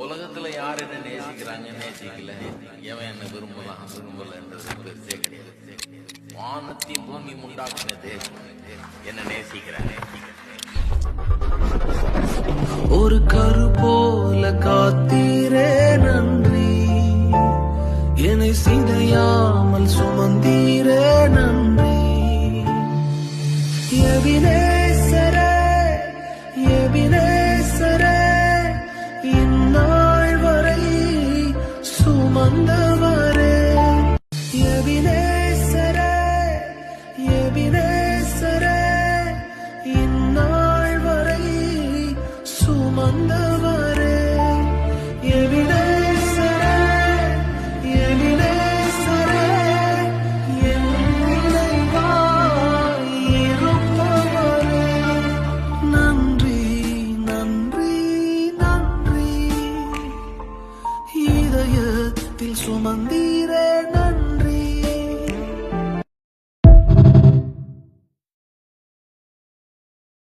உலகத்துல யார் என்ன நேசிக்கிறாங்க நேசிக்கல, எவன் என்ன விரும்பலாம் விரும்பலன்றது பெருசே கிடையாது. வானத்தி பூமி உண்டாக்குனது என்ன நேசிக்கிறாங்க. ஒரு கரு போல காத்தீரே நன்றி, என்னை சிதையாமல் சுமந்தீரே நன்றி. எபினேசரே எபினேசரே, இந்நாள் வரை சுமந்தவரே. எபினேசரே எபினேசரே, இந்நாள் வரை சுமந்தவரே. எபினேசரே எபினேசரே, என் நினைவாய் இருப்பவரே. நன்றி நன்றி நன்றி, இதயத்தில் சுமந்தீ